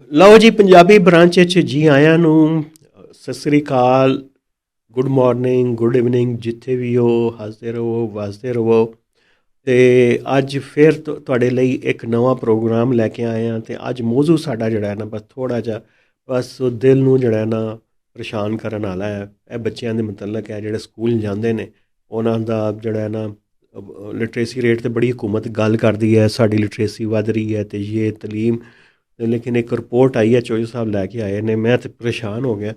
ਲਓ ਜੀ, ਪੰਜਾਬੀ ਬ੍ਰਾਂਚ 'ਚ ਜੀ ਆਇਆਂ ਨੂੰ। ਸਤਿ ਸ੍ਰੀ ਅਕਾਲ, ਗੁੱਡ ਮਾਰਨਿੰਗ, ਗੁੱਡ ਇਵਨਿੰਗ, ਜਿੱਥੇ ਵੀ ਹੋ ਹੱਸਦੇ ਰਹੋ, ਵਸਦੇ ਰਹੋ। ਅਤੇ ਅੱਜ ਫਿਰ ਤੁਹਾਡੇ ਲਈ ਇੱਕ ਨਵਾਂ ਪ੍ਰੋਗਰਾਮ ਲੈ ਕੇ ਆਏ ਹਾਂ। ਅਤੇ ਅੱਜ ਮੌਜੂ ਸਾਡਾ ਜਿਹੜਾ ਹੈ ਨਾ, ਬਸ ਥੋੜ੍ਹਾ ਜਿਹਾ ਬਸ ਦਿਲ ਨੂੰ ਜਿਹੜਾ ਹੈ ਨਾ ਪਰੇਸ਼ਾਨ ਕਰਨ ਵਾਲਾ ਹੈ। ਇਹ ਬੱਚਿਆਂ ਦੇ ਮੁਤਲਕ ਹੈ ਜਿਹੜੇ ਸਕੂਲ ਜਾਂਦੇ ਨੇ, ਉਹਨਾਂ ਦਾ ਜਿਹੜਾ ਹੈ ਨਾ ਲਿਟਰੇਸੀ ਰੇਟ 'ਤੇ ਬੜੀ ਹਕੂਮਤ ਗੱਲ ਕਰਦੀ ਹੈ, ਸਾਡੀ ਲਿਟਰੇਸੀ ਵੱਧ ਰਹੀ ਹੈ ਅਤੇ ਇਹ ਤਲੀਮ। ਲੇਕਿਨ ਇੱਕ ਰਿਪੋਰਟ ਆਈ ਹੈ, ਚੌਧਰੀ ਸਾਹਿਬ ਲੈ ਕੇ ਆਏ ਨੇ। ਮੈਂ ਤਾਂ ਪਰੇਸ਼ਾਨ ਹੋ ਗਿਆ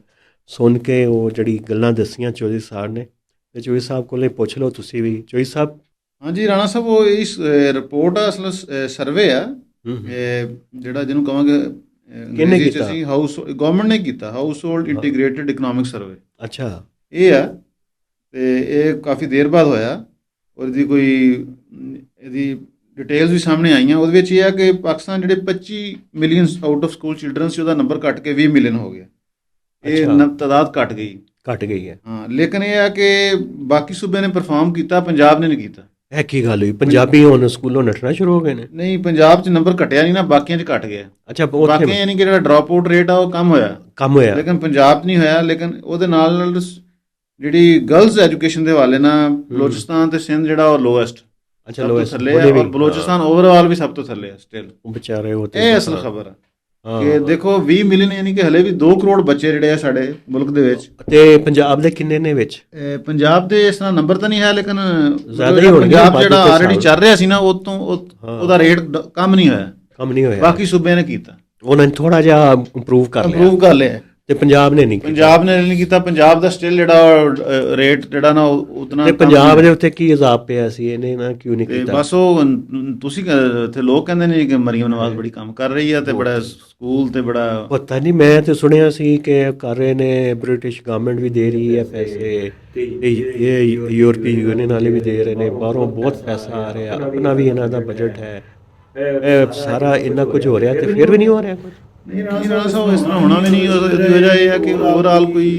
ਸੁਣ ਕੇ ਉਹ ਜਿਹੜੀ ਗੱਲਾਂ ਦੱਸੀਆਂ ਚੌਧਰੀ ਸਾਹਿਬ ਨੇ। ਅਤੇ ਚੌਧਰੀ ਸਾਹਿਬ ਕੋਲੋਂ ਪੁੱਛ ਲਓ ਤੁਸੀਂ ਵੀ, ਚੌਧਰੀ ਸਾਹਿਬ। ਹਾਂਜੀ ਰਾਣਾ ਸਾਹਿਬ, ਉਹ ਇਸ ਰਿਪੋਰਟ ਆ ਅਸਲ ਸਰਵੇ ਆ ਜਿਹੜਾ ਜਿਹਨੂੰ ਕਹਾਂਗੇ ਕਿਹਨੇ ਕੀਤਾ? ਅਸੀਂ ਹਾਊਸ ਗਵਰਨਮੈਂਟ ਨੇ ਕੀਤਾ, house hold integrated economic survey. ਅੱਛਾ, ਇਹ ਆ ਅਤੇ ਇਹ ਕਾਫੀ ਦੇਰ ਬਾਅਦ ਹੋਇਆ ਔਰ ਇਹਦੀ ਡਿਟੇਲਸ ਵੀ ਸਾਹਮਣੇ ਆਈਆਂ। ਉਹਦੇ ਵਿੱਚ ਇਹ ਆ ਕਿ ਪਾਕਿਸਤਾਨ ਜਿਹੜੇ 25 million out of school children ਸੀ, ਉਹਦਾ ਨੰਬਰ ਘੱਟ ਕੇ 20 ਮਿਲੀਅਨ ਹੋ ਗਿਆ। ਇਹ ਤਾਦਾਦ ਘੱਟ ਗਈ ਹੈ। ਹਾਂ, ਲੇਕਿਨ ਇਹ ਆ ਕਿ ਬਾਕੀ ਸੂਬਿਆਂ ਨੇ ਪਰਫਾਰਮ ਕੀਤਾ, ਪੰਜਾਬ ਨੇ ਨਹੀਂ ਕੀਤਾ। ਇਹ ਕੀ ਗੱਲ ਹੋਈ? ਪੰਜਾਬੀ ਹੁਣ ਸਕੂਲੋਂ ਨੱਠਣਾ ਸ਼ੁਰੂ ਹੋ ਗਏ ਨੇ? ਨਹੀਂ, ਪੰਜਾਬ 'ਚ ਨੰਬਰ ਘਟਿਆ ਨਹੀਂ ਨਾ, ਬਾਕੀਆਂ 'ਚ ਘਟ ਗਿਆ। ਅੱਛਾ, ਬਾਕੀਆਂ ਯਾਨੀ ਕਿ ਜਿਹੜਾ ਡ੍ਰੌਪ ਆਊਟ ਰੇਟ ਆ ਉਹ ਕੰਮ ਹੋਇਆ, ਲੇਕਿਨ ਪੰਜਾਬ 'ਚ ਨਹੀਂ ਹੋਇਆ। ਲੇਕਿਨ ਉਹਦੇ ਨਾਲ ਜਿਹੜੀ ਗਰਲਜ਼ ਐਜੂਕੇਸ਼ਨ ਦੇ ਹਵਾਲੇ ਨਾਲ ਬਲੋਚਿਸਤਾਨ ਤੇ ਸਿੰਧ ਜਿਹੜਾ ਉਹ ਲੋਐਸਟ, ਅੱਛਾ, ਲੋਐਸਟ ਥੱਲੇ ਆ, ਔਰ ਬਲੋਚਿਸਤਾਨ ਓਵਰਆਲ ਵੀ ਸਭ ਤੋਂ ਥੱਲੇ ਆ ਸਟਿਲ। ਵਿਚਾਰੇ ਉਹ ਇਹ ਅਸਲ ਖਬਰ ਆ ਕਿ ਦੇਖੋ 20 ਮਿਲੀਅਨ ਯਾਨੀ ਕਿ ਹਲੇ ਵੀ 2 ਕਰੋੜ ਬੱਚੇ ਜਿਹੜੇ ਆ ਸਾਡੇ ਮੁਲਕ ਦੇ ਵਿੱਚ। ਤੇ ਪੰਜਾਬ ਦੇ ਕਿੰਨੇ ਨੇ ਵਿੱਚ? ਪੰਜਾਬ ਦੇ ਇਸ ਤਰ੍ਹਾਂ ਨੰਬਰ ਤਾਂ ਨਹੀਂ ਹੈ, ਲੇਕਿਨ ਜ਼ਿਆਦਾ ਹੀ ਹੋਣਗੇ। ਪੰਜਾਬ ਜਿਹੜਾ ਆਲਰੇਡੀ ਚੱਲ ਰਿਹਾ ਸੀ ਨਾ, ਉਹਦਾ ਰੇਟ ਕਮ ਨਹੀਂ ਹੋਇਆ। ਬਾਕੀ ਸੂਬਿਆਂ ਨੇ ਕੀਤਾ, ਉਹਨਾਂ ਨੇ ਥੋੜਾ ਜਿਹਾ ਇੰਪਰੂਵ ਕਰ ਲਿਆ ਤੇ ਪੰਜਾਬ ਨੇ ਨਹੀਂ ਕੀਤਾ। ਪੰਜਾਬ ਦਾ ਸਟਿਲ ਜਿਹੜਾ ਰੇਟ ਜਿਹੜਾ ਨਾ ਉਤਨਾ। ਤੇ ਪੰਜਾਬ ਦੇ ਉੱਤੇ ਕੀ ਅਜ਼ਾਬ ਪਿਆ ਸੀ, ਇਹਨੇ ਨਾ ਕਿਉਂ ਨਹੀਂ ਕੀਤਾ? ਬਸ ਉਹ ਤੁਸੀਂ ਇੱਥੇ ਲੋਕ ਕਹਿੰਦੇ ਨੇ ਕਿ ਮਰੀਮ ਨਵਾਜ਼ ਬੜੀ ਕੰਮ ਕਰ ਰਹੀ ਆ ਤੇ ਬੜਾ ਸਕੂਲ ਤੇ ਬੜਾ ਪਤਾ ਨਹੀਂ। ਮੈਂ ਤੇ ਸੁਣਿਆ ਸੀ ਕਿ ਕਰ ਰਹੇ ਨੇ, ਬ੍ਰਿਟਿਸ਼ ਗਵਰਨਮੈਂਟ ਵੀ ਦੇ ਰਹੀ ਹੈ ਪੈਸੇ, ਇਹ ਯੂਰਪੀ ਯੂਨੀਅਨ ਵਾਲੇ ਵੀ ਦੇ ਰਹੇ ਨੇ, ਬਾਹਰੋਂ ਬਹੁਤ ਪੈਸਾ ਆ ਰਿਹਾ, ਆਪਣਾ ਵੀ ਇਹਨਾਂ ਦਾ ਬਜਟ ਹੈ। ਇਹ ਸਾਰਾ ਇੰਨਾ ਕੁਝ ਹੋ ਰਿਹਾ ਤੇ ਫਿਰ ਵੀ ਨਹੀਂ ਹੋ ਰਿਹਾ ਕੁਝ। ਨਹੀਂ ਰਾਣਾ ਸਾਹਿਬ, ਇਸ ਤਰ੍ਹਾਂ ਹੋਣਾ ਵੀ ਨਹੀਂ। ਉਹਦੀ ਵਜ੍ਹਾ ਇਹ ਹੈ ਕਿ ਓਵਰਆਲ ਕੋਈ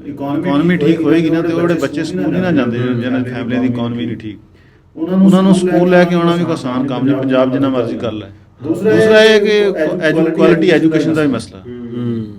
ਇਕੋਨਮੀ ਠੀਕ ਹੋਏਗੀ ਨਾ, ਤੇ ਉਹ ਜਿਹੜੇ ਬੱਚੇ ਸਕੂਲ ਹੀ ਨਾ ਜਾਂਦੇ, ਜਿਹਨਾਂ ਦੀ ਫੈਮਲੀ ਦੀ ਇਕੋਨਮੀ ਨਹੀਂ ਠੀਕ, ਉਹਨਾਂ ਨੂੰ ਸਕੂਲ ਲੈ ਕੇ ਆਉਣਾ ਵੀ ਕੋਈ ਆਸਾਨ ਕੰਮ ਨਹੀਂ। ਪੰਜਾਬ ਜਿੰਨਾ ਮਰਜ਼ੀ ਕਰ ਲੈ। ਦੂਸਰਾ ਇਹ ਕਿ ਕੁਆਲਿਟੀ ਐਜੂਕੇਸ਼ਨ ਦਾ ਵੀ ਮਸਲਾ,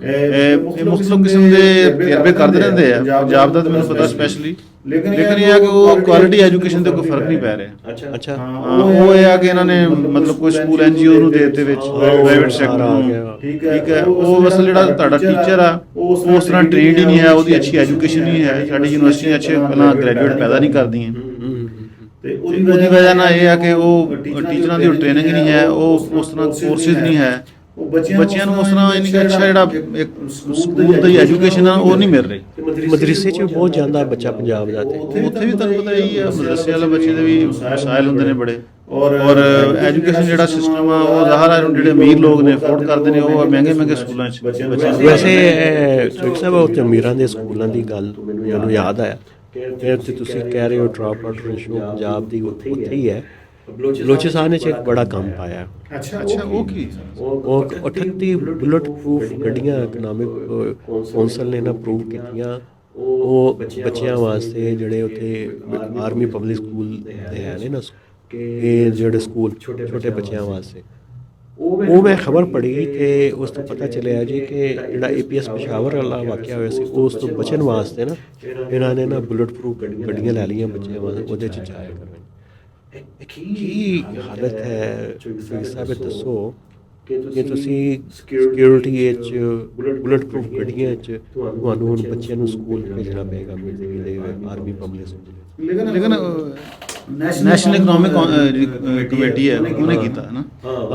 ਇਹ ਮੁਖਤਲਿਫ ਕਿਸਮ ਦੇ ਤਜਰਬੇ ਕਰਦੇ ਰਹਿੰਦੇ ਆ। ਪੰਜਾਬ ਦਾ ਤਾਂ ਮੈਨੂੰ ਪਤਾ ਸਪੈਸ਼ਲੀ, ਲੇਕਿਨ ਇਹ ਆ ਕਿ ਉਹ ਕੁਆਲਿਟੀ ਐਜੂਕੇਸ਼ਨ ਤੇ ਕੋਈ ਫਰਕ ਨਹੀਂ ਪੈ ਰਿਹਾ। ਅੱਛਾ, ਉਹ ਇਹ ਆ ਕਿ ਇਹਨਾਂ ਨੇ ਮਤਲਬ ਕੋਈ ਸਕੂਲ NGO ਨੂੰ ਦੇ ਦਿੱਤੇ ਵਿੱਚ, ਪ੍ਰਾਈਵੇਟ ਸੈਕਟਰ ਨੂੰ, ਠੀਕ ਹੈ। ਉਹ ਅਸਲ ਜਿਹੜਾ ਤੁਹਾਡਾ ਟੀਚਰ ਆ ਉਹ ਉਸ ਤਰ੍ਹਾਂ ਟ੍ਰੇਨਡ ਹੀ ਨਹੀਂ ਹੈ, ਉਹਦੀ ਅੱਛੀ ਐਜੂਕੇਸ਼ਨ ਨਹੀਂ ਹੈ। ਸਾਡੀ ਯੂਨੀਵਰਸਿਟੀਆਂ ਅੱਛੇ ਪਹਿਲਾਂ ਗ੍ਰੈਜੂਏਟ ਪੈਦਾ ਨਹੀਂ ਕਰਦੀਆਂ, ਤੇ ਉਹਦੀ ਵਜ੍ਹਾ ਨਾਲ ਇਹ ਆ ਕਿ ਉਹ ਟੀਚਰਾਂ ਦੀ ਟ੍ਰੇਨਿੰਗ ਨਹੀਂ ਹੈ, ਉਹ ਉਸ ਤਰ੍ਹਾਂ ਕੋਰਸਿਸ ਨਹੀਂ ਹੈ, ਬੱਚਿਆਂ ਨੂੰ ਉਸ ਤਰ੍ਹਾਂ ਯਾਨੀ ਕਿ ਅੱਛਾ ਜਿਹੜਾ ਇੱਕ ਸਕੂਲ ਦੀ ਐਜੂਕੇਸ਼ਨ ਆ ਉਹ ਨਹੀਂ ਮਿਲ ਰਹੀ। ਮਦਰਸੇ 'ਚ ਵੀ ਬਹੁਤ ਜਾਂਦਾ ਬੱਚਾ ਪੰਜਾਬ ਦਾ, ਤੇ ਉੱਥੇ ਵੀ ਤੁਹਾਨੂੰ ਪਤਾ ਹੀ ਆ ਮਦਰਸੇ ਵਾਲੇ ਬੱਚੇ ਦੇ ਵੀ ਮਸਾਇਲ ਹੁੰਦੇ ਨੇ ਬੜੇ। ਔਰ ਐਜੂਕੇਸ਼ਨ ਜਿਹੜਾ ਸਿਸਟਮ ਆ ਉਹ ਜ਼ਾਹਰ ਹੈ ਜਿਹੜੇ ਅਮੀਰ ਲੋਕ ਨੇ ਅਫੋਰਡ ਕਰਦੇ ਨੇ, ਉਹ ਮਹਿੰਗੇ ਸਕੂਲਾਂ 'ਚ ਬੱਚਿਆਂ ਨੂੰ। ਵੈਸੇ ਚੌਧਰੀ ਸਾਹਿਬ, ਉੱਥੇ ਅਮੀਰਾਂ ਦੇ ਸਕੂਲਾਂ ਦੀ ਗੱਲ ਮੈਨੂੰ ਯਾਦ ਆਇਆ ਕਿ ਉੱਥੇ ਤੁਸੀਂ ਕਹਿ ਰਹੇ ਹੋ ਡ੍ਰੌਪ ਆਊਟ ਰੇਸ਼ੋ ਪੰਜਾਬ ਦੀ ਉੱਥੇ ਹੀ ਹੈ। ਬਲੋਚਿਸਤਾਨ ਨੇ ਇੱਕ ਬੜਾ ਕੰਮ ਪਾਇਆ। ਅੱਛਾ, ਉਹ ਕੀ? ਉਹ 38 ਬੁਲਟ ਪ੍ਰੂਫ ਗੱਡੀਆਂ ਇਕਨੋਮਿਕ ਕੌਂਸਲ ਨੇ ਨਾ ਅਪਰੂਵ ਕੀਤੀਆਂ। ਉਹ ਬੱਚਿਆਂ ਵਾਸਤੇ ਜਿਹੜੇ ਉੱਥੇ ਆਰਮੀ ਪਬਲਿਕ ਸਕੂਲ ਦੇ ਹੈ ਨੇ ਨਾ, ਇਹ ਜਿਹੜੇ ਸਕੂਲ ਛੋਟੇ ਬੱਚਿਆਂ ਵਾਸਤੇ, ਉਹ ਮੈਂ ਖਬਰ ਪੜ੍ਹੀ ਤੇ ਉਸ ਤੋਂ ਪਤਾ ਚੱਲਿਆ ਜੀ ਕਿ ਜਿਹੜਾ APS ਪਸ਼ਾਵਰ ਵਾਲਾ ਵਾਕਿਆ ਹੋਇਆ ਸੀ, ਉਸ ਤੋਂ ਬਚਣ ਵਾਸਤੇ ਨਾ ਇਹਨਾਂ ਨੇ ਨਾ ਬੁਲਟ ਪ੍ਰੂਫ ਗੱਡੀਆਂ ਲੈ ਲਈਆਂ ਬੱਚਿਆਂ ਵਾਸਤੇ, ਉਹਦੇ 'ਚ ਜਾਇਆ ਕਰਵਾਏ। ਕੀ ਹਾਲਤ ਹੈ ਚੌਧਰੀ ਸਾਹਿਬ, ਦੱਸੋ ਕਿ ਤੁਸੀਂ ਸਿਕਿਉਰਿਟੀ ਵਿੱਚ ਬੁਲਟ ਪ੍ਰੂਫ ਗੱਡੀਆਂ 'ਚ ਤੁਹਾਨੂੰ ਹੁਣ ਬੱਚਿਆਂ ਨੂੰ ਸਕੂਲ ਭੇਜਣਾ ਪਏਗਾ ਆਰਮੀ ਪਬਲਿਕ ਸਕੂਲ। ਲੇਕਿਨ ਨੈਸ਼ਨਲ ਇਕਨੋਮਿਕ ਕਮੇਟੀ ਹੈ, ਉਹਨੇ ਕੀਤਾ ਹੈ ਨਾ।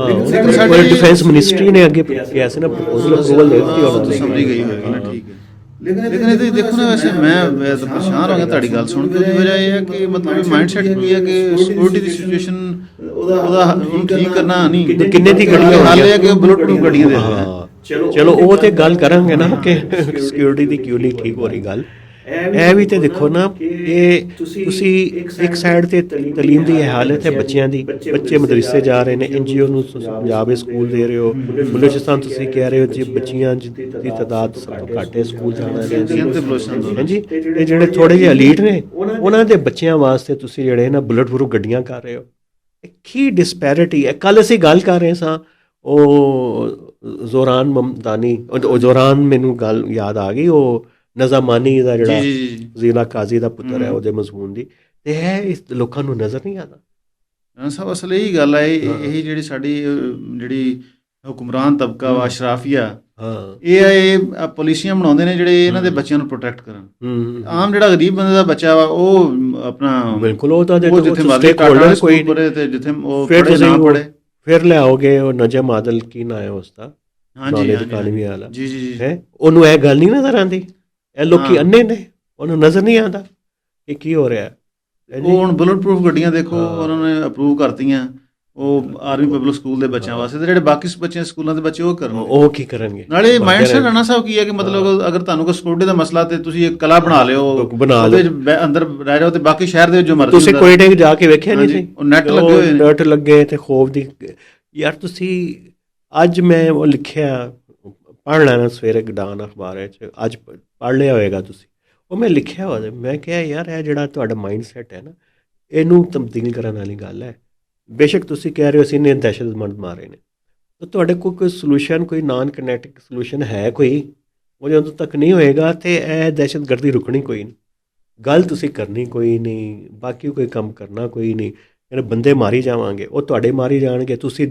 ਲੇਕਿਨ ਸਾਡੀ ਡਿਫੈਂਸ ਮਿਨਿਸਟਰੀ ਨੇ ਅੱਗੇ ਕਿਹਾ ਸੀ ਨਾ, ਪ੍ਰਪੋਜ਼ਲ ਅਪਰੂਵਲ ਦੇ ਦਿੱਤੀ, ਉਹਨਾਂ ਤੋਂ ਸਮਝੀ ਗਈ ਹੋਏਗੀ ਨਾ, ਠੀਕ ਹੈ। ਲੇਕਿਨ ਇਹ ਦੇਖੋ ਨਾ, ਵੈਸੇ ਮੈਂ ਤਾਂ ਪਰੇਸ਼ਾਨ ਹੋ ਗਿਆ ਤੁਹਾਡੀ ਗੱਲ ਸੁਣ ਕੇ। ਉਹਦੀ ਵਜ੍ਹਾ ਇਹ ਹੈ ਕਿ ਮਤਲਬ ਮਾਈਂਡ ਸੈਟ ਕੀ ਹੈ ਕਿ ਸਿਕਿਉਰਿਟੀ ਦੀ ਸਿਚੁਏਸ਼ਨ ਉਹਦਾ ਠੀਕ ਕਰਨਾ ਨਹੀਂ। ਕਿੰਨੇ ਦੀ ਗੱਡੀਆਂ ਹਾਲ ਇਹ ਹੈ ਕਿ ਬੁਲਟ ਪ੍ਰੂਫ ਗੱਡੀਆਂ ਦੇ ਦਿੰਦੇ। ਚਲੋ ਉਹ ਤੇ ਗੱਲ ਕਰਾਂਗੇ ਨਾ ਕਿ ਸਿਕਿਉਰਿਟੀ ਦੀ ਕਿਉਂ ਨਹੀਂ ਠੀਕ ਹੋ ਰਹੀ ਗੱਲ। ਇਹ ਵੀ ਤੇ ਦੇਖੋ ਨਾ, ਇਹ ਤੁਸੀਂ ਇੱਕ ਸਾਈਡ ਤੇ ਤਲੀਮ ਦੀ ਇਹ ਹਾਲਤ ਹੈ ਬੱਚਿਆਂ ਦੀ, ਬੱਚੇ ਮਦਰਸੇ ਜਾ ਰਹੇ ਨੇ, NGO ਨੂੰ ਪੰਜਾਬ ਸਕੂਲ ਦੇ ਰਹੇ ਹੋ। ਬਲੋਚਿਸਤਾਨ ਤੁਸੀਂ ਕਹਿ ਰਹੇ ਹੋ ਜੀ ਬੱਚੀਆਂ ਦੀ ਤਾਦਾਦ ਸਭ ਤੋਂ ਘੱਟ ਹੈ ਸਕੂਲ ਜਾਣਾ ਚਾਹੀਦੀ। ਹਾਂਜੀ, ਤੇ ਜਿਹੜੇ ਥੋੜੇ ਜਿਹੇ ਅਲੀਟ ਨੇ ਉਹਨਾਂ ਦੇ ਬੱਚਿਆਂ ਵਾਸਤੇ ਤੁਸੀਂ ਜਿਹੜੇ ਨਾ ਬੁਲਟ ਪ੍ਰੂਫ ਗੱਡੀਆਂ ਕਰ ਰਹੇ ਹੋ। ਕੀ ਡਿਸਪੈਰਿਟੀ ਹੈ। ਕੱਲ੍ਹ ਅਸੀਂ ਗੱਲ ਕਰ ਰਹੇ ਸਾਂ, ਉਹ ਜ਼ੋਰਾਨ ਮਮਦਾਨੀ, ਉਹ ਜ਼ੋਰਾਨ ਮੈਨੂੰ ਗੱਲ ਯਾਦ ਆ ਗਈ, ਉਹ ਨਜ਼ਾਮਾਨੀ ਦਾ ਜਿਹੜਾ ਜੀ ਜੀ ਜੀ ਜ਼ਿਲ੍ਹਾ ਕਾਜ਼ੀ ਦਾ ਪੁੱਤਰ ਹੈ, ਉਹਦੇ ਮਜ਼ਮੂਨ ਦੀ, ਤੇ ਹੈ ਇਸ ਲੋਕਾਂ ਨੂੰ ਨਜ਼ਰ ਨਹੀਂ ਆਉਂਦਾ। ਰਾਣਾ ਸਾਹਿਬ ਅਸਲ ਇਹੀ ਗੱਲ ਹੈ, ਹਾਂ। ਇਹੀ ਜਿਹੜੀ ਸਾਡੀ ਜਿਹੜੀ ਹੁਕਮਰਾਨ ਤਬਕਾ ਵਾ ਅਸ਼ਰਾਫੀਆ, ਹਾਂ। ਇਹ ਪਾਲਿਸੀਆਂ ਬਣਾਉਂਦੇ ਨੇ ਜਿਹੜੇ ਇਹਨਾਂ ਦੇ ਬੱਚਿਆਂ ਨੂੰ ਪ੍ਰੋਟੈਕਟ ਕਰਨ। ਆਮ ਜਿਹੜਾ ਗਰੀਬ ਬੰਦੇ ਦਾ ਬੱਚਾ ਵਾ ਉਹ ਆਪਣਾ ਬਿਲਕੁਲ ਉਹ ਤਾਂ ਉਹ ਜਿੱਥੇ ਮਰਜ਼ੀ ਹੋਲਡਰ ਕੋਈ ਪੜੇ ਤੇ ਜਿੱਥੇ ਉਹ ਫਿਰ ਪੜੇ ਤੁਸੀਂ ਨਾ ਪੜੇ। ਫਿਰ ਲਿਆਓਗੇ ਉਹ ਨਜਮ ਆਦਲ, ਕੀ ਨਾਂ ਹੈ ਉਸਦਾ, ਹਾਂਜੀ ਨੌਲੇਜ ਹਾਂਜੀ ਇਕਾਨਮੀ ਵਾਲਾ, ਜੀ ਜੀ ਜੀ ਹੈ ਉਹਨੂੰ ਇਹ ਗੱਲ ਨਹੀਂ ਨਜ਼ਰ ਆਉਂਦੀ। ਇਹ ਲੋਕੀ ਹਾਂ। ਅੰਨੇ ਨੇ, ਉਹਨੂੰ ਨਜ਼ਰ ਨਹੀਂ ਆਉਂਦਾ ਕਿ ਕੀ ਹੋ ਰਿਹਾ ਹੈ। ਉਹ ਹੁਣ ਬੁਲਟ ਪ੍ਰੂਫ ਗੱਡੀਆਂ ਦੇਖੋ ਹਾਂ। ਉਹਨਾਂ ਨੇ ਅਪਰੂਵ ਕਰਤੀਆਂ, ਉਹ ਆਰਮੀ ਪਬਲਿਕ ਸਕੂਲ ਦੇ ਬੱਚਿਆਂ ਵਾਸਤੇ, ਤੇ ਜਿਹੜੇ ਬਾਕੀ ਬੱਚੇ ਸਕੂਲਾਂ ਦੇ ਬੱਚੇ ਉਹ ਕਰਨਗੇ। ਉਹ ਕੀ ਕਰਨਗੇ? ਨਾਲੇ ਮਾਈਂਡ ਸੈਟ ਰਾਣਾ ਸਾਹਿਬ ਕੀ ਹੈ ਕਿ ਮਤਲਬ ਅਗਰ ਤੁਹਾਨੂੰ ਕੋਈ ਸਿਕਿਉਰਿਟੀ ਦਾ ਮਸਲਾ ਤੇ ਤੁਸੀਂ ਇੱਕ ਕਲਾ ਬਣਾ ਲਿਓ, ਉਹਦੇ ਅੰਦਰ ਰਹਿ ਜਾਓ, ਤੇ ਬਾਕੀ ਸ਼ਹਿਰ ਦੇ ਜੋ ਮਰਜ਼ੀ ਤੁਸੀਂ ਕੋਇਟੇ ਜਾ ਕੇ ਵੇਖਿਆ ਨਹੀਂ ਸੀ, ਉਹ ਨੈਟ ਲੱਗੇ ਹੋਏ ਨੇ, ਨੈਟ ਲੱਗੇ ਤੇ ਖੋਫ ਦੀ ਯਾਰ। ਤੁਸੀਂ ਅੱਜ ਮੈਂ ਉਹ ਲਿਖਿਆ, ਪੜ੍ਹ ਲੈਣਾ ਸਵੇਰੇ ਗਡਾਨ ਅਖਬਾਰ ਵਿੱਚ, ਅੱਜ ਪੜ੍ਹ ਲਿਆ ਹੋਏਗਾ ਤੁਸੀਂ, ਉਹ ਮੈਂ ਲਿਖਿਆ ਹੋਇਆ। ਮੈਂ ਕਿਹਾ ਯਾਰ ਇਹ ਜਿਹੜਾ ਤੁਹਾਡਾ ਮਾਈਂਡ ਸੈਟ ਹੈ ਨਾ, ਇਹਨੂੰ ਤਬਦੀਲ ਕਰਨ ਵਾਲੀ ਗੱਲ ਹੈ। ਬੇਸ਼ੱਕ ਤੁਸੀਂ ਕਹਿ ਰਹੇ ਹੋ ਅਸੀਂ ਨੇ ਦਹਿਸ਼ਤਮੰਦ ਮਾਰੇ ਨੇ, ਤਾਂ ਤੁਹਾਡੇ ਕੋਲ ਕੋਈ ਸੋਲੂਸ਼ਨ, ਕੋਈ ਨਾਨ ਕਿਨੈਟਿਕ ਸੋਲੂਸ਼ਨ ਹੈ ਕੋਈ? ਉਹ ਜਦੋਂ ਤੱਕ ਨਹੀਂ ਹੋਏਗਾ ਤੇ ਇਹ ਦਹਿਸ਼ਤਗਰਦੀ ਰੁਕਣੀ ਕੋਈ ਨਹੀਂ। ਗੱਲ ਤੁਸੀਂ ਕਰਨੀ ਕੋਈ ਨਹੀਂ, ਬਾਕੀ ਕੋਈ ਕੰਮ ਕਰਨਾ ਕੋਈ ਨਹੀਂ। ਜਿਹੜੇ ਬੰਦੇ ਮਾਰੀ ਜਾਵਾਂਗੇ ਉਹ ਤੁਹਾਡੇ ਮਾਰੀ ਜਾਣਗੇ, ਤੁਸੀਂ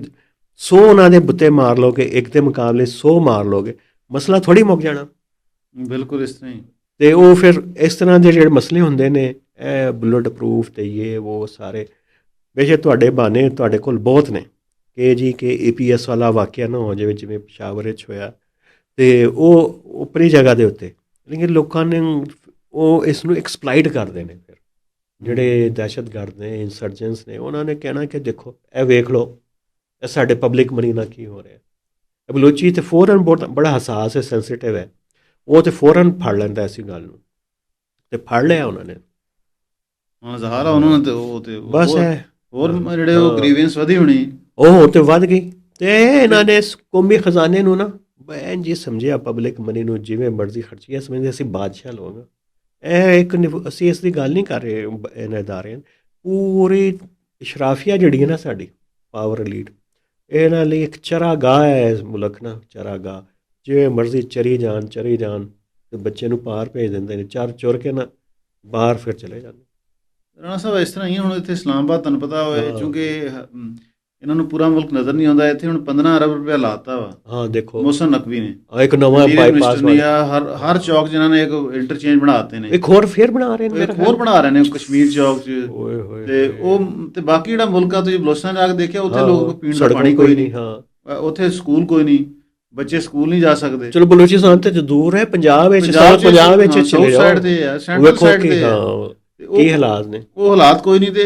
100 ਉਹਨਾਂ ਦੇ ਬੁੱਤੇ ਮਾਰ ਲਓਗੇ, ਇੱਕ ਦੇ ਮੁਕਾਬਲੇ 100 ਮਾਰ ਲਓਗੇ, ਮਸਲਾ ਥੋੜ੍ਹੀ ਮੁੱਕ ਜਾਣਾ। ਬਿਲਕੁਲ ਇਸ ਤਰ੍ਹਾਂ ਹੀ। ਤੇ ਉਹ ਫਿਰ ਇਸ ਤਰ੍ਹਾਂ ਦੇ ਜਿਹੜੇ ਮਸਲੇ ਹੁੰਦੇ ਨੇ, ਇਹ ਬੁਲਟ ਪ੍ਰੂਫ ਤੇ ਇਹ ਉਹ ਸਾਰੇ, ਬੇਸ਼ੱਕ ਤੁਹਾਡੇ ਬਹਾਨੇ ਤੁਹਾਡੇ ਕੋਲ ਬਹੁਤ ਨੇ ਕਿ ਜੀ ਕਿ APS ਵਾਲਾ ਵਾਕਿਆ ਨਾ ਹੋ ਜਾਵੇ ਜਿਵੇਂ ਪਸ਼ਾਵਰ ਵਿੱਚ ਹੋਇਆ, ਤੇ ਉਹ ਉੱਪਰੀ ਜਗ੍ਹਾ ਦੇ ਉੱਤੇ, ਲੇਕਿਨ ਲੋਕਾਂ ਨੇ ਉਹ ਇਸ ਨੂੰ ਐਕਸਪਲਾਈਟ ਕਰਦੇ ਨੇ। ਫਿਰ ਜਿਹੜੇ ਦਹਿਸ਼ਤਗਰਦ ਨੇ, ਇੰਸਰਜੈਂਸ ਨੇ, ਉਹਨਾਂ ਨੇ ਕਹਿਣਾ ਕਿ ਦੇਖੋ ਇਹ ਵੇਖ ਲਓ ਇਹ ਸਾਡੇ ਪਬਲਿਕ ਮਨੀ ਨਾਲ ਕੀ ਹੋ ਰਿਹਾ। ਬਲੋਚੀ ਤੇ ਫੌਰਨ ਬਹੁਤ ਬੜਾ ਹਸਾਸ ਹੈ, ਸੈਂਸਿਟਿਵ ਹੈ, ਉਹ ਤੇ ਫੌਰਨ ਫੜ ਲੈਂਦਾ ਐਸੀ ਗੱਲ ਨੂੰ, ਤੇ ਫੜ ਲਿਆ ਉਹਨਾਂ ਨੇ। ਹਾਂ ਜ਼ਾਹਰ ਆ ਉਹਨਾਂ ਨੇ ਤੇ ਉਹ ਤੇ ਬਸ ਹੈ ਹੋਰ ਜਿਹੜੇ ਉਹ ਗ੍ਰੀਵੈਂਸ ਵਧੀ ਹੋਣੀ, ਉਹ ਤੇ ਵੱਧ ਗਈ। ਤੇ ਇਹਨਾਂ ਨੇ ਕੌਮੀ ਖਜ਼ਾਨੇ ਨੂੰ ਨਾ ਐਂ ਜੀ ਸਮਝਿਆ, ਪਬਲਿਕ ਮਨੀ ਨੂੰ ਜਿਵੇਂ ਮਰਜ਼ੀ ਖਰਚੀਆ ਸਮਝਦੇ, ਅਸੀਂ ਬਾਦਸ਼ਾਹ ਲੋਕ। ਇਹ ਇੱਕ ਅਸੀਂ ਇਸ ਦੀ ਗੱਲ ਨਹੀਂ ਕਰ ਰਹੇ ਇਹਨਾਂ ਅਦਾਰਿਆਂ, ਪੂਰੀ ਇਸ਼ਰਾਫੀਆ ਜਿਹੜੀ ਹੈ ਨਾ ਸਾਡੀ ਪਾਵਰ ਲੀਡ, ਇਹਨਾਂ ਲਈ ਇੱਕ ਚਰਾਗਾਹ ਹੈ ਇਸ ਮੁਲਕ ਨਾ, ਚਰਾਗਾਹ। ਜਿਵੇਂ ਮਰਜ਼ੀ ਚਰੀ ਜਾਣ ਤੇ ਬੱਚੇ ਨੂੰ ਪਾਰ ਭੇਜ ਦਿੰਦੇ ਨੇ, ਚੁਰ ਕੇ ਨਾ ਬਾਹਰ ਫਿਰ ਚਲੇ ਜਾਂਦੇ। ਰਾਣਾ ਸਾਹਿਬ ਇਸ ਤਰ੍ਹਾਂ ਹੀ ਹੁਣ ਇੱਥੇ ਇਸਲਾਮਾਬਾਦ ਤੁਹਾਨੂੰ ਪਤਾ ਹੋਵੇ, ਕਿਉਂਕਿ ਇਹਨਾਂ ਨੂੰ ਪੂਰਾ ਮੁਲਕ ਨਜ਼ਰ ਨਹੀਂ ਆਉਂਦਾ, ਇੱਥੇ ਹੁਣ 15 ਅਰਬ ਰੁਪਇਆ ਲਾਤਾ ਵਾ। ਹਾਂ ਦੇਖੋ ਮੋਹਸਨ ਨਕਵੀ ਨੇ ਇੱਕ ਨਵਾਂ ਬਾਈਪਾਸ ਹਰ ਚੌਕ ਜਿਨ੍ਹਾਂ ਨੇ ਇੱਕ ਇੰਟਰਚੇਂਜ ਬਣਾਤੇ ਨੇ, ਇੱਕ ਹੋਰ ਫੇਰ ਬਣਾ ਰਹੇ ਨੇ, ਇੱਕ ਹੋਰ ਬਣਾ ਰਹੇ ਨੇ ਕਸ਼ਮੀਰ ਚੌਕ 'ਚ। ਓਏ ਹੋਏ ਤੇ ਉਹ ਤੇ ਬਾਕੀ ਜਿਹੜਾ ਮੁਲਕ ਆ, ਤੁਸੀਂ ਬਲੋਚਿਸਤਾਨ ਜਾ ਕੇ ਦੇਖਿਆ, ਉੱਥੇ ਲੋਕ ਪੀਣ ਦਾ ਪਾਣੀ ਕੋਈ ਨਹੀਂ, ਹਾਂ ਉੱਥੇ ਸਕੂਲ ਕੋਈ ਨਹੀਂ, ਬੱਚੇ ਸਕੂਲ ਨਹੀਂ ਜਾ ਸਕਦੇ। ਚਲੋ ਬਲੋਚਿਸਤਾਨ ਤੇ ਦੂਰ ਹੈ, ਪੰਜਾਬ ਵਿੱਚ ਚਲੇ ਜਾਓ, ਸਾਊਥ ਸਾਈਡ ਤੇ ਆ, ਸੈਂਟਰਲ ਸਾਈਡ ਤੇ ਆ, ਕੀ ਹਾਲਾਤ ਨੇ, ਉਹ ਹਾਲਾਤ ਕੋਈ ਨਹੀਂ। ਤੇ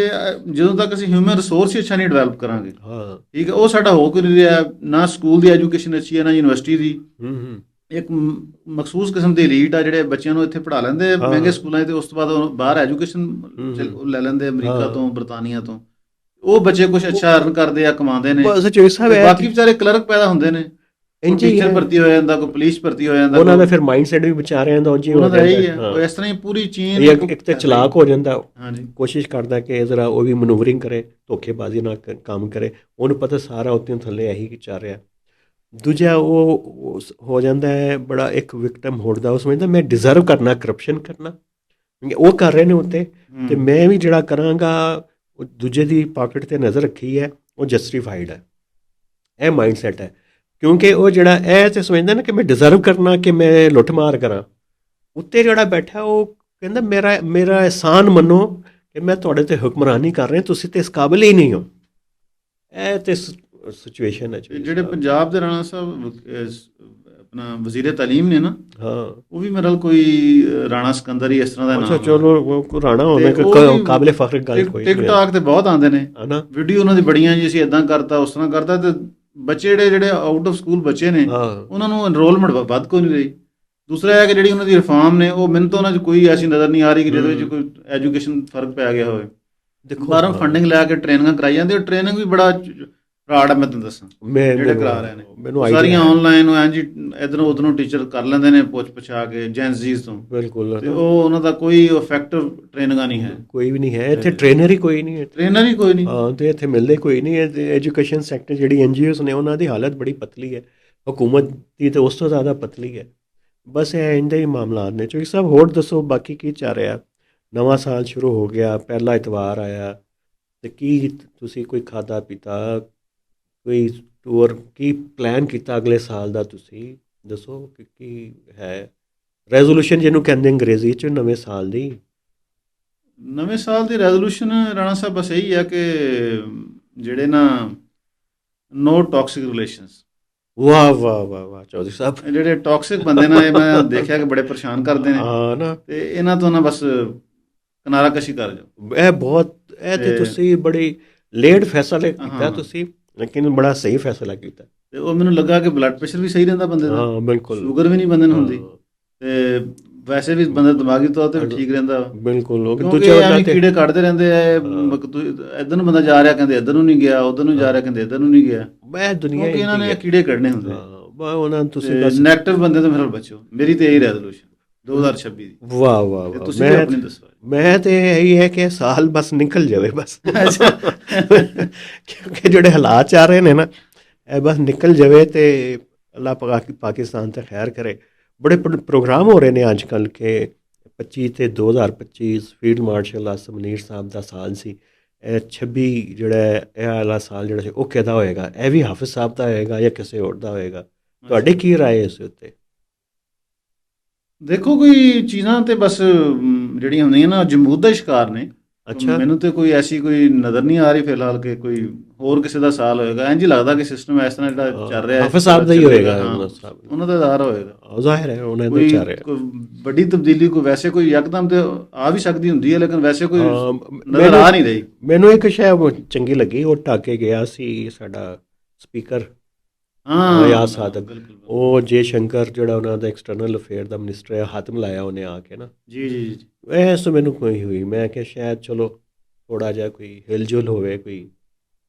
ਜਦੋਂ ਤੱਕ ਅਸੀਂ ਹਿਊਮਨ ਰਿਸੋਰਸ ਹੀ ਅੱਛਾ ਨਹੀਂ ਡਿਵੈਲਪ ਕਰਾਂਗੇ, ਹਾਂ ਠੀਕ ਹੈ, ਉਹ ਸਾਡਾ ਹੋ ਕੋਈ ਨਹੀਂ ਰਿਹਾ। ਨਾ ਸਕੂਲ ਦੀ ਐਜੂਕੇਸ਼ਨ ਅੱਛੀ ਹੈ, ਨਾ ਯੂਨੀਵਰਸਿਟੀ ਦੀ। ਇੱਕ ਮਖਸੂਸ ਕਿਸਮ ਦੀ ਲੀਡ ਆ ਜਿਹੜੇ ਬੱਚਿਆਂ ਨੂੰ ਇੱਥੇ ਪੜ੍ਹਾ ਲੈਂਦੇ ਮਹਿੰਗੇ ਸਕੂਲਾਂ 'ਚ, ਤੇ ਉਸ ਤੋਂ ਬਾਅਦ ਬਾਹਰ ਐਜੂਕੇਸ਼ਨ ਲੈ ਲੈਂਦੇ ਅਮਰੀਕਾ ਤੋਂ, ਬਰਤਾਨੀਆ ਤੋਂ। ਉਹ ਬੱਚੇ ਕੁਝ ਅੱਛਾ ਅਰਨ ਕਰਦੇ ਆ, ਕਮਾਉਂਦੇ ਨੇ, ਬਾਕੀ ਵਿਚਾਰੇ ਕਲਰਕ ਪੈਦਾ ਹੁੰਦੇ ਨੇ, ਟੀਚਰ ਭਰਤੀ ਹੋ ਜਾਂਦਾ, ਕੋਈ ਪੁਲਿਸ ਭਰਤੀ ਹੋ ਜਾਂਦਾ, ਉਹਨਾਂ ਦਾ ਫਿਰ ਮਾਈਂਡ ਸੈਟ ਵੀ ਵਿਚਾਰਿਆਂ ਦਾ ਉਹਨਾਂ ਦਾ ਇਹੀ ਹੈ। ਉਹ ਇਸ ਤਰ੍ਹਾਂ ਹੀ ਪੂਰੀ ਚੀਨ ਇੱਕ ਤੇ ਚਲਾਕ ਹੋ ਜਾਂਦਾ, ਹਾਂਜੀ, ਕੋਸ਼ਿਸ਼ ਕਰਦਾ ਕਿ ਜ਼ਰਾ ਉਹ ਵੀ ਮਨੂਵਰਿੰਗ ਕਰੇ, ਧੋਖੇਬਾਜ਼ੀ ਨਾਲ ਕੰਮ ਕਰੇ, ਉਹਨੂੰ ਪਤਾ ਸਾਰਾ ਉੱਤੇ ਥੱਲੇ ਇਹੀ ਚੱਲ ਰਿਹਾ। ਦੂਜਾ ਉਹ ਹੋ ਜਾਂਦਾ ਹੈ ਬੜਾ ਇੱਕ ਵਿਕਟਮ ਹੋੜਦਾ, ਉਹ ਸਮਝਦਾ ਮੈਂ ਡਿਜ਼ਰਵ ਕਰਨਾ ਕਰਪਸ਼ਨ ਕਰਨਾ, ਉਹ ਕਰ ਰਹੇ ਨੇ ਉੱਤੇ, ਤੇ ਮੈਂ ਵੀ ਜਿਹੜਾ ਕਰਾਂਗਾ ਉਹ ਦੂਜੇ ਦੀ ਪਾਕਟ 'ਤੇ ਨਜ਼ਰ ਰੱਖੀ ਹੈ, ਉਹ ਜਸਟੀਫਾਈਡ ਹੈ। ਇਹ ਮਾਈਂਡ ਸੈਟ ਹੈ, ਕਿਉਂਕਿ ਉਹ ਜਿਹੜਾ ਇਹ ਤੇ ਸਮਝਦਾ ਨਾ ਕਿ ਮੈਂ ਡਿਜ਼ਰਵ ਕਰਨਾ ਕਿ ਮੈਂ ਲੁੱਟ ਮਾਰ ਕਰਾਂ। ਉੱਤੇ ਜਿਹੜਾ ਬੈਠਾ ਉਹ ਕਹਿੰਦਾ ਮੇਰਾ ਅਹਿਸਾਨ ਮੰਨੋ ਕਿ ਮੈਂ ਤੁਹਾਡੇ 'ਤੇ ਹੁਕਮਰਾਨੀ ਕਰ ਰਿਹਾ, ਤੁਸੀਂ ਤਾਂ ਇਸ ਕਾਬਲ ਹੀ ਨਹੀਂ ਹੋ। ਇਹ ਤੇ ਸਿਚੁਏਸ਼ਨ ਹੈ। ਜਿਹੜੇ ਪੰਜਾਬ ਦੇ ਰਾਣਾ ਸਾਹਿਬ ਆਪਣਾ ਵਜ਼ੀਰ ਤਾਲੀਮ ਨੇ ਨਾ, ਹਾਂ, ਉਹ ਵੀ ਮੇਰੇ ਕੋਈ ਰਾਣਾ ਸਿਕੰਦਰ ਹੀ ਇਸ ਤਰ੍ਹਾਂ ਦਾ ਨਾਮ। ਅੱਛਾ ਚਲੋ ਰਾਣਾ ਹੋਵੇ ਕਾਬਲੇ ਫਖਰ ਗੱਲ ਕੋਈ ਨਹੀਂ। ਟਿਕਟਾਕ ਤੇ ਬਹੁਤ ਆਉਂਦੇ ਨੇ ਹਨਾ, ਵੀਡੀਓ ਉਹਨਾਂ ਦੀ ਬੜੀਆਂ ਜੀ, ਅਸੀਂ ਇਦਾਂ ਕਰਤਾ ਉਸ ਤਰ੍ਹਾਂ ਕਰਤਾ, ਤੇ ਬੱਚੇ ਜਿਹੜੇ ਆਊਟ ਆਫ ਸਕੂਲ ਬੱਚੇ ਨੇ, ਉਹਨਾਂ ਨੂੰ ਐਨਰੋਲਮੈਂਟ ਵੱਧ ਕੋਈ ਨਹੀਂ ਰਹੀ। ਦੂਸਰਾ ਹੈ ਕਿ ਜਿਹੜੀ ਉਹਨਾਂ ਦੀ ਰਿਫਾਰਮ ਨੇ, ਉਹ ਮੈਨੂੰ ਤਾਂ ਉਹਨਾਂ 'ਚ ਕੋਈ ਐਸੀ ਨਜ਼ਰ ਨਹੀਂ ਆ ਰਹੀ ਕਿ ਜਿਹਦੇ ਵਿੱਚ ਕੋਈ ਐਜੂਕੇਸ਼ਨ ਫਰਕ ਪੈ ਗਿਆ ਹੋਵੇ। ਦੇਖੋ ਬਾਹਰੋਂ ਫੰਡਿੰਗ ਲੈ ਕੇ ਟ੍ਰੇਨਿੰਗਾਂ ਕਰਾਈ ਜਾਂਦੇ, ਉਹ ਟ੍ਰੇਨਿੰਗ ਵੀ ਬੜਾ ਫਰਾਡ ਹੈ, ਮੈਂ ਤੁਹਾਨੂੰ ਦੱਸਾਂ ਜਿਹੜੇ ਕਰਾ ਰਹੇ ਨੇ। ਮੈਨੂੰ ਸਾਰੀਆਂ ਆਨਲਾਈਨ ਇੰਜ ਇਧਰੋਂ ਉਧਰੋਂ ਟੀਚਰ ਕਰ ਲੈਂਦੇ ਨੇ ਪੁੱਛ ਪੁਛਾ ਕੇ ਜੈਨਜ਼ੀਜ਼ ਤੋਂ। ਬਿਲਕੁਲ। ਤੇ ਉਹ ਉਹਨਾਂ ਦਾ ਕੋਈ ਇਫੈਕਟਿਵ ਟ੍ਰੇਨਿੰਗ ਨਹੀਂ ਹੈ, ਕੋਈ ਵੀ ਨਹੀਂ ਹੈ ਇੱਥੇ, ਟ੍ਰੇਨਰ ਹੀ ਕੋਈ ਨਹੀਂ ਹੈ, ਟ੍ਰੇਨਰ ਹੀ ਕੋਈ ਨਹੀਂ। ਹਾਂ, ਤੇ ਇੱਥੇ ਮਿਲਦੇ ਕੋਈ ਨਹੀਂ ਹੈ। ਐਜੂਕੇਸ਼ਨ ਸੈਕਟਰ ਜਿਹੜੀ NGOs ਨੇ ਉਹਨਾਂ ਦੀ ਹਾਲਤ ਬੜੀ ਪਤਲੀ ਹੈ, ਹੁਕੂਮਤ ਦੀ ਤਾਂ ਉਸ ਤੋਂ ਜ਼ਿਆਦਾ ਪਤਲੀ ਹੈ। ਬਸ ਇਹ ਇੰਦੇ ਹੀ ਮਾਮਲਾਤ ਨੇ। ਚੌਧਰੀ ਸਾਹਿਬ ਹੋਰ ਦੱਸੋ ਬਾਕੀ ਕੀ ਚੱਲ ਰਿਹਾ? ਨਵਾਂ ਸਾਲ ਸ਼ੁਰੂ ਹੋ ਗਿਆ, ਪਹਿਲਾ ਇਤਵਾਰ ਆਇਆ, ਤੇ ਕੀ ਤੁਸੀਂ ਕੋਈ ਖਾਧਾ ਪੀਤਾ, ਕੋਈ ਟੂਰ, ਕੀ ਪਲਾਨ ਕੀਤਾ ਅਗਲੇ ਸਾਲ ਦਾ? ਤੁਸੀਂ ਦੱਸੋ ਕਿ ਕੀ ਹੈ ਰੈਜ਼ੋਲੂਸ਼ਨ ਜਿਹਨੂੰ ਕਹਿੰਦੇ ਅੰਗਰੇਜ਼ੀ 'ਚ ਨਵੇਂ ਸਾਲ ਦੀ? ਨਵੇਂ ਸਾਲ ਦੀ ਰੈਜ਼ੋਲੂਸ਼ਨ ਰਾਣਾ ਸਾਹਿਬ ਬਸ ਇਹੀ ਹੈ ਕਿ ਜਿਹੜੇ ਨਾ ਨੋ ਟੌਕਸਿਕ ਰਿਲੇਸ਼ਨਸ। ਵਾਹ ਵਾਹ ਵਾਹ ਵਾਹ ਚੌਧਰੀ ਸਾਹਿਬ, ਜਿਹੜੇ ਟੌਕਸਿਕ ਬੰਦੇ ਨਾ, ਇਹ ਮੈਂ ਦੇਖਿਆ ਕਿ ਬੜੇ ਪਰੇਸ਼ਾਨ ਕਰਦੇ ਨੇ। ਹਾਂ ਨਾ, ਤੇ ਇਹਨਾਂ ਤੋਂ ਨਾ ਬਸ ਕਿਨਾਰਾ ਕਸ਼ੀ ਕਰ ਜਾਓ। ਇਹ ਤੇ ਤੁਸੀਂ ਬੜੀ ਲੇਟ ਫੈਸਲਾ ਕੀਤਾ ਤੁਸੀਂ, ਲੇਕਿਨ ਬੜਾ ਸਹੀ ਫੈਸਲਾ ਕੀਤਾ। ਤੇ ਉਹ ਮੈਨੂੰ ਲੱਗਾ ਕਿ ਬਲੱਡ ਪ੍ਰੈਸ਼ਰ ਵੀ ਸਹੀ ਰਹਿੰਦਾ ਬੰਦੇ ਦਾ। ਹਾਂ ਬਿਲਕੁਲ, ਸ਼ੂਗਰ ਵੀ ਨਹੀਂ ਬੰਦੇ ਨੂੰ ਹੁੰਦੀ, ਤੇ ਵੈਸੇ ਵੀ ਬੰਦਾ ਦਿਮਾਗੀ ਤੌਰ ਤੇ ਠੀਕ ਰਹਿੰਦਾ। ਬਿਲਕੁਲ, ਕਿਉਂਕਿ ਕੀੜੇ ਕੱਢਦੇ ਰਹਿੰਦੇ ਆ। ਇੱਧਰ ਨੂੰ ਬੰਦਾ ਜਾ ਰਿਹਾ ਕਹਿੰਦੇ ਇੱਧਰ ਨੂੰ ਨਹੀਂ ਗਿਆ, ਉੱਧਰ ਨੂੰ ਜਾ ਰਿਹਾ ਕਹਿੰਦੇ ਇੱਧਰ ਨੂੰ ਨਹੀਂ ਗਿਆ। ਮੈਂ ਦੁਨੀਆ ਇਹਨਾਂ ਨੇ ਕੀੜੇ ਕੱਢਣੇ ਹੁੰਦੇ। ਉਹਨਾਂ ਤੁਸੀਂ ਨੈਗੇਟਿਵ ਬੰਦੇ ਤੋਂ ਫਿਰ ਬਚੋ, ਮੇਰੀ ਤੇ ਇਹੀ ਰੈਜ਼ੋਲੂਸ਼ਨ 2026 ਦੀ। ਵਾਹ ਵਾਹ ਵਾਹ, ਤੁਸੀਂ ਆਪਣੀ ਦੱਸੋ। ਮੈਂ ਤੇ ਇਹੀ ਹੈ ਕਿ ਸਾਲ ਬਸ ਨਿਕਲ ਜਾਵੇ ਬਸ, ਕਿਉਂਕਿ ਜਿਹੜੇ ਹਾਲਾਤ ਚੱਲ ਰਹੇ ਨੇ ਨਾ, ਇਹ ਬਸ ਨਿਕਲ ਜਾਵੇ ਤੇ ਅੱਲਾਹ ਪਾਕਿਸਤਾਨ ਤੇ ਖੈਰ ਕਰੇ। ਬੜੇ ਪ੍ਰੋਗਰਾਮ ਹੋ ਰਹੇ ਨੇ ਅੱਜ ਕੱਲ੍ਹ ਕਿ 25 ਤੇ 2025 ਫੀਲਡ ਮਾਰਸ਼ਲ ਆਸਮ ਮਨੀਰ ਸਾਹਿਬ ਦਾ ਸਾਲ ਸੀ। ਇਹ 26 ਜਿਹੜਾ ਇਹ ਵਾਲਾ ਸਾਲ ਜਿਹੜਾ ਸੀ ਉਹ ਕਿਹਦਾ ਹੋਏਗਾ? ਇਹ ਵੀ ਹਾਫਿਜ਼ ਸਾਹਿਬ ਦਾ ਹੋਏਗਾ ਜਾਂ ਕਿਸੇ ਹੋਰ ਦਾ ਹੋਏਗਾ? ਤੁਹਾਡੀ ਕੀ ਰਾਏ ਇਸ ਉੱਤੇ? ਦੇਖੋ, ਕੋਈ ਚੀਜ਼ਾਂ ਤੇ ਬਸ ਜਿਹੜੀਆਂ ਹੁੰਦੀਆਂ ਨਾ ਜਮੂਦ ਦਾ ਸ਼ਿਕਾਰ ਨੇ। ਅੱਛਾ, ਮੈਨੂੰ ਤੇ ਕੋਈ ਐਸੀ ਕੋਈ ਨਜ਼ਰ ਨਹੀਂ ਆ ਰਹੀ ਫਿਲਹਾਲ ਕਿ ਕੋਈ ਹੋਰ ਕਿਸੇ ਦਾ ਸਾਲ ਹੋਏਗਾ। ਇੰਝ ਹੀ ਲੱਗਦਾ ਕਿ ਸਿਸਟਮ ਇਸ ਤਰ੍ਹਾਂ ਜਿਹੜਾ ਚੱਲ ਰਿਹਾ ਹਾਫਿਜ਼ ਸਾਹਿਬ ਦਾ ਹੀ ਹੋਏਗਾ, ਉਹਨਾਂ ਦਾ ਇਦਾਰਾ ਹੋਏਗਾ। ਜ਼ਾਹਿਰ ਹੈ ਉਹਨਾਂ ਦਾ ਚੱਲ ਰਿਹਾ। ਕੋਈ ਵੱਡੀ ਤਬਦੀਲੀ ਕੋਈ ਵੈਸੇ ਕੋਈ ਯਕਦਮ ਤੇ ਆ ਵੀ ਸਕਦੀ ਹੁੰਦੀ ਹੈ, ਲੇਕਿਨ ਵੈਸੇ ਕੋਈ ਨਜ਼ਰ ਆ ਨਹੀਂ ਰਹੀ। ਮੈਨੂੰ ਇੱਕ ਸ਼ੈ ਚੰਗੀ ਲੱਗੀ, ਉਹ ਢਾਕੇ ਗਿਆ ਸੀ ਸਾਡਾ ਸਪੀਕਰ ਯਾਦ ਸਾਦਕ, ਉਹ ਜੇ ਸ਼ੰਕਰ ਜਿਹੜਾ ਉਹਨਾਂ ਦਾ ਐਕਸਟਰਨਲ ਅਫੇਅਰ ਦਾ ਮਿਨਿਸਟਰ ਹੈ, ਹੱਥ ਮਿਲਾਇਆ ਉਹਨੇ ਆ ਕੇ ਨਾ। ਜੀ ਜੀ ਜੀ, ਇਸ ਤੋਂ ਮੈਨੂੰ ਕੋਈ ਹੋਈ, ਮੈਂ ਕਿਹਾ ਸ਼ਾਇਦ ਚਲੋ ਥੋੜ੍ਹਾ ਜਿਹਾ ਕੋਈ ਹਿਲਜੁਲ ਹੋਵੇ ਕੋਈ,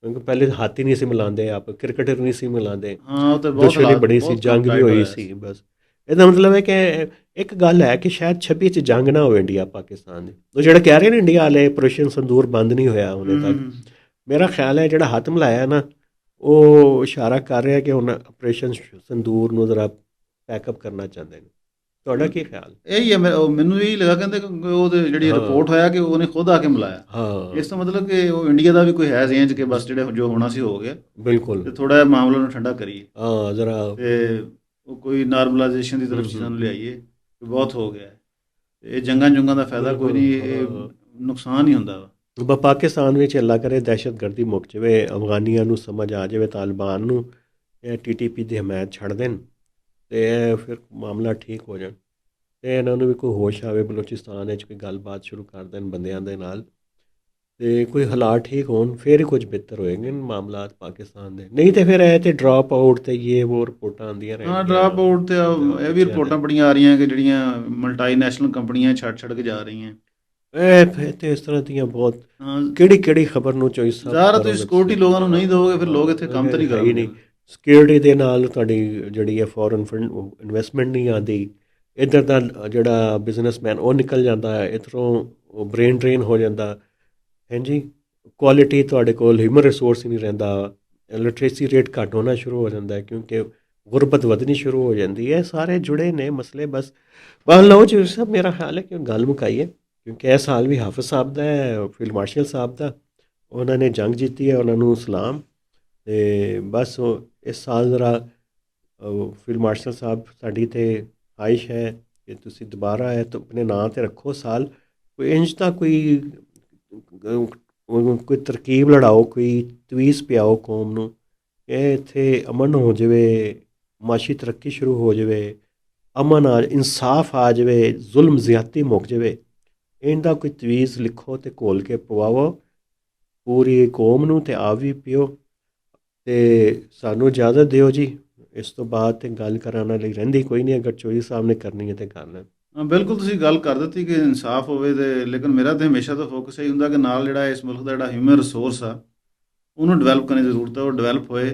ਕਿਉਂਕਿ ਪਹਿਲੇ ਹੱਥ ਹੀ ਨਹੀਂ ਸੀ ਮਿਲਾਉਂਦੇ, ਆਪ ਕ੍ਰਿਕਟਰ ਨਹੀਂ ਸੀ ਮਿਲਾਉਂਦੇ। ਹਾਂ, ਉਹ ਤਾਂ ਦੁਸ਼ਮਣੀ ਬੜੀ ਸੀ, ਜੰਗ ਵੀ ਹੋਈ ਸੀ। ਬਸ ਇਹਦਾ ਮਤਲਬ ਹੈ ਕਿ ਇੱਕ ਗੱਲ ਹੈ ਕਿ ਸ਼ਾਇਦ 26 'ਚ ਜੰਗ ਨਾ ਹੋਵੇ ਇੰਡੀਆ ਪਾਕਿਸਤਾਨ ਦੀ। ਉਹ ਜਿਹੜਾ ਕਹਿ ਰਹੇ ਨੇ ਇੰਡੀਆ ਵਾਲੇ ਆਪਰੇਸ਼ਨ ਸੰਦੂਰ ਬੰਦ ਨਹੀਂ ਹੋਇਆ ਹੁਣੇ ਤੱਕ, ਮੇਰਾ ਖਿਆਲ ਹੈ ਜਿਹੜਾ ਹੱਥ ਮਿਲਾਇਆ ਨਾ ਉਹ ਇਸ਼ਾਰਾ ਕਰ ਰਿਹਾ ਕਿ ਹੁਣ ਆਪਰੇਸ਼ਨ ਸੰਦੂਰ ਨੂੰ ਜ਼ਰਾ ਪੈਕਅਪ ਕਰਨਾ ਚਾਹੁੰਦੇ ਨੇ। ਤੁਹਾਡਾ ਕੀ ਖਿਆਲ? ਇਹੀ ਹੈ, ਮੈਨੂੰ ਇਹੀ ਲੱਗਾ ਕਹਿੰਦੇ ਉਹਦੇ ਜਿਹੜੀ ਰਿਪੋਰਟ ਹੋਇਆ ਕਿ ਉਹਨੇ ਖੁਦ ਆ ਕੇ ਮਿਲਾਇਆ। ਹਾਂ, ਇਸ ਤੋਂ ਮਤਲਬ ਕਿ ਉਹ ਇੰਡੀਆ ਦਾ ਵੀ ਕੋਈ ਹੈ ਰੇਂਜ ਕਿ ਬਸ ਜਿਹੜੇ ਜੋ ਹੋਣਾ ਸੀ ਹੋ ਗਿਆ। ਬਿਲਕੁਲ, ਤੇ ਥੋੜਾ ਜਿਹਾ ਮਾਮਲੇ ਨੂੰ ਠੰਡਾ ਕਰੀਏ। ਹਾਂ ਜ਼ਰਾ, ਤੇ ਉਹ ਕੋਈ ਨਾਰਮਲਾਈਜੇਸ਼ਨ ਦੀ ਤਰਫ ਚੀਜ਼ਾਂ ਨੂੰ ਲਿਆਈਏ ਕਿ ਬਹੁਤ ਹੋ ਗਿਆ। ਇਹ ਜੰਗਾਂ ਦਾ ਫਾਇਦਾ ਕੋਈ ਨਹੀਂ, ਇਹ ਨੁਕਸਾਨ ਹੀ ਹੁੰਦਾ ਵਾ। ਪਾਕਿਸਤਾਨ ਵਿੱਚ ਅੱਲਾ ਕਰੇ ਦਹਿਸ਼ਤਗਰਦੀ ਮੁੱਕ ਜਾਵੇ, ਅਫਗਾਨੀਆਂ ਨੂੰ ਸਮਝ ਆ ਜਾਵੇ, ਤਾਲਿਬਾਨ ਨੂੰ ਇਹ TTP ਦੀ ਹਮਾਇਤ ਛੱਡ ਦੇਣ ਅਤੇ ਇਹ ਫਿਰ ਮਾਮਲਾ ਠੀਕ ਹੋ ਜਾਣ ਅਤੇ ਇਹਨਾਂ ਨੂੰ ਵੀ ਕੋਈ ਹੋਸ਼ ਆਵੇ, ਬਲੋਚਿਸਤਾਨ ਵਿੱਚ ਕੋਈ ਗੱਲਬਾਤ ਸ਼ੁਰੂ ਕਰ ਦੇਣ ਬੰਦਿਆਂ ਦੇ ਨਾਲ ਅਤੇ ਕੋਈ ਹਾਲਾਤ ਠੀਕ ਹੋਣ, ਫਿਰ ਹੀ ਕੁਝ ਬਿਹਤਰ ਹੋਏਗੇ ਮਾਮਲਾਤ ਪਾਕਿਸਤਾਨ ਦੇ। ਨਹੀਂ ਤਾਂ ਫਿਰ ਇਹ ਤਾਂ ਡਰਾਪ ਆਊਟ ਅਤੇ ਇਹ ਉਹ ਰਿਪੋਰਟਾਂ ਆਉਂਦੀਆਂ ਰਹਿੰਦੀਆਂ। ਹਾਂ, ਡਰਾਪ ਆਊਟ ਅਤੇ ਇਹ ਵੀ ਰਿਪੋਰਟਾਂ ਬੜੀਆਂ ਆ ਰਹੀਆਂ ਕਿ ਜਿਹੜੀਆਂ ਮਲਟੀਨੈਸ਼ਨਲ ਕੰਪਨੀਆਂ ਛੱਡ ਕੇ ਜਾ ਰਹੀਆਂ। ਇਹ ਤੇ ਇਸ ਤਰ੍ਹਾਂ ਦੀਆਂ ਬਹੁਤ ਕਿਹੜੀ ਖਬਰ ਨੂੰ ਚੋਇਸ ਯਾਰ, ਤੁਸੀਂ ਸਿਕਿਉਰਿਟੀ ਲੋਕਾਂ ਨੂੰ ਨਹੀਂ ਦਿਓਗੇ ਫਿਰ ਲੋਕ ਇੱਥੇ ਕੰਮ ਤਾਂ ਨਹੀਂ ਕਰਨਗੇ। ਨਹੀਂ, ਸਿਕਿਉਰਿਟੀ ਦੇ ਨਾਲ ਤੁਹਾਡੀ ਜਿਹੜੀ ਹੈ ਫੋਰਨ ਇਨਵੈਸਟਮੈਂਟ ਨਹੀਂ ਆਉਂਦੀ, ਇੱਧਰ ਦਾ ਜਿਹੜਾ ਬਿਜ਼ਨਸਮੈਨ ਉਹ ਨਿਕਲ ਜਾਂਦਾ ਹੈ, ਇੱਧਰੋਂ ਬ੍ਰੇਨ ਡਰੇਨ ਹੋ ਜਾਂਦਾ ਹੈ ਜੀ। ਕੁਆਲਿਟੀ ਤੁਹਾਡੇ ਕੋਲ ਹਿਊਮਨ ਰਿਸੋਰਸ ਹੀ ਨਹੀਂ ਰਹਿੰਦਾ, ਲਿਟਰੇਸੀ ਰੇਟ ਘੱਟ ਹੋਣਾ ਸ਼ੁਰੂ ਹੋ ਜਾਂਦਾ ਹੈ ਕਿਉਂਕਿ ਗੁਰਬਤ ਵਧਣੀ ਸ਼ੁਰੂ ਹੋ ਜਾਂਦੀ ਹੈ। ਸਾਰੇ ਜੁੜੇ ਨੇ ਮਸਲੇ। ਬਸ ਲਓ ਜੀ ਸਭ, ਮੇਰਾ ਖਿਆਲ ਹੈ ਕਿ ਗੱਲ ਮੁਕਾਈਏ ਕਿਉਂਕਿ ਇਹ ਸਾਲ ਵੀ ਹਾਫਿਜ਼ ਸਾਹਿਬ ਦਾ ਹੈ, ਫੀਲਡ ਮਾਰਸ਼ਲ ਸਾਹਿਬ ਦਾ, ਉਹਨਾਂ ਨੇ ਜੰਗ ਜਿੱਤੀ ਹੈ, ਉਹਨਾਂ ਨੂੰ ਸਲਾਮ। ਅਤੇ ਬਸ ਇਸ ਸਾਲ ਜ਼ਰਾ ਫੀਲਡ ਮਾਰਸ਼ਲ ਸਾਹਿਬ ਸਾਡੀ ਤਾਂ ਖਾਹਿਸ਼ ਹੈ ਕਿ ਤੁਸੀਂ ਦੁਬਾਰਾ ਹੈ ਤਾਂ ਆਪਣੇ ਨਾਂ 'ਤੇ ਰੱਖੋ ਸਾਲ। ਕੋਈ ਇੰਝ ਤਾਂ ਕੋਈ ਤਰਕੀਬ ਲੜਾਓ, ਕੋਈ ਤਵੀਜ਼ ਪਿਆਓ ਕੌਮ ਨੂੰ, ਇਹ ਇੱਥੇ ਅਮਨ ਹੋ ਜਾਵੇ, ਮਾਸ਼ੀ ਤਰੱਕੀ ਸ਼ੁਰੂ ਹੋ ਜਾਵੇ, ਅਮਨ ਆ, ਇਨਸਾਫ ਆ ਜਾਵੇ, ਜ਼ੁਲਮ ਜ਼ਿਆਦਤੀ ਮੁੱਕ ਜਾਵੇ। ਇਹਦਾ ਕੋਈ ਤਵੀਜ਼ ਲਿਖੋ ਅਤੇ ਘੋਲ ਕੇ ਪਵਾਓ ਪੂਰੀ ਕੌਮ ਨੂੰ, ਅਤੇ ਆਪ ਵੀ ਪਿਓ। ਅਤੇ ਸਾਨੂੰ ਇਜਾਜ਼ਤ ਦਿਓ ਜੀ, ਇਸ ਤੋਂ ਬਾਅਦ ਤਾਂ ਗੱਲ ਕਰਾਉਣ ਲਈ ਰਹਿੰਦੀ ਕੋਈ ਨਹੀਂ। ਅਗਰ ਚੌਧਰੀ ਸਾਹਿਬ ਨੇ ਕਰਨੀ ਹੈ ਤਾਂ ਕਰ ਲੈਣ। ਹਾਂ, ਬਿਲਕੁਲ ਤੁਸੀਂ ਗੱਲ ਕਰ ਦਿੱਤੀ ਕਿ ਇਨਸਾਫ ਹੋਵੇ, ਅਤੇ ਲੇਕਿਨ ਮੇਰਾ ਤਾਂ ਹਮੇਸ਼ਾ ਤੋਂ ਫੋਕਸ ਇਹੀ ਹੁੰਦਾ ਕਿ ਨਾਲ ਜਿਹੜਾ ਇਸ ਮੁਲਕ ਦਾ ਜਿਹੜਾ ਹਿਊਮਨ ਰਿਸੋਰਸ ਆ ਉਹਨੂੰ ਡਿਵੈਲਪ ਕਰਨ ਦੀ ਜ਼ਰੂਰਤ ਹੈ। ਉਹ ਡਿਵੈਲਪ ਹੋਏ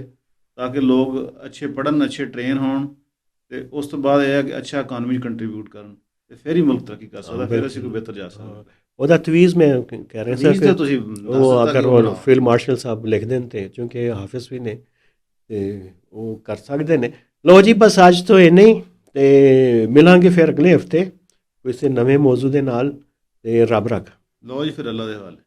ਤਾਂ ਕਿ ਲੋਕ ਅੱਛੇ ਪੜ੍ਹਨ, ਅੱਛੇ ਟ੍ਰੇਨ ਹੋਣ ਅਤੇ ਉਸ ਤੋਂ ਬਾਅਦ ਇਹ ਹੈ ਕਿ ਅੱਛਾ ਇਕਾਨਮੀ ਕੰਟਰੀਬਿਊਟ ਕਰਨ ਅਤੇ ਫਿਰ ਹੀ ਮੁਲਕ ਤਰੱਕੀ ਕਰ ਸਕਦਾ, ਫਿਰ ਅਸੀਂ ਕੋਈ ਬਿਹਤਰ ਜਾ ਸਕਦਾ। ਉਹਦਾ ਤਵੀਜ਼ ਮੈਂ ਕਹਿ ਰਿਹਾ ਤਵੀਜ਼ ਸੀ ਤਾਂ ਕਿ ਤੁਸੀਂ ਦੱਸ ਉਹ ਦਿੱਤਾ ਅਗਰ ਕਿ ਉਹ ਬਣਾਓ। ਫੀਲਡ ਮਾਰਸ਼ਲ ਸਾਹਿਬ ਲਿਖ ਦੇਣ ਤੇ ਕਿਉਂਕਿ ਹਾਫਿਜ਼ ਵੀ ਨੇ ਤੇ ਉਹ ਕਰ ਸਕਦੇ ਨੇ। ਲਓ ਜੀ, ਬਸ ਅੱਜ ਤੋਂ ਇੰਨਾ ਹੀ, ਤੇ ਮਿਲਾਂਗੇ ਫਿਰ ਅਗਲੇ ਹਫਤੇ ਕਿਸੇ ਨਵੇਂ ਮੌਜੂ ਦੇ ਨਾਲ, ਤੇ ਰੱਬ ਰੱਖ। ਲਓ ਜੀ, ਫਿਰ ਅੱਲਾ ਦੇ ਹਵਾਲੇ।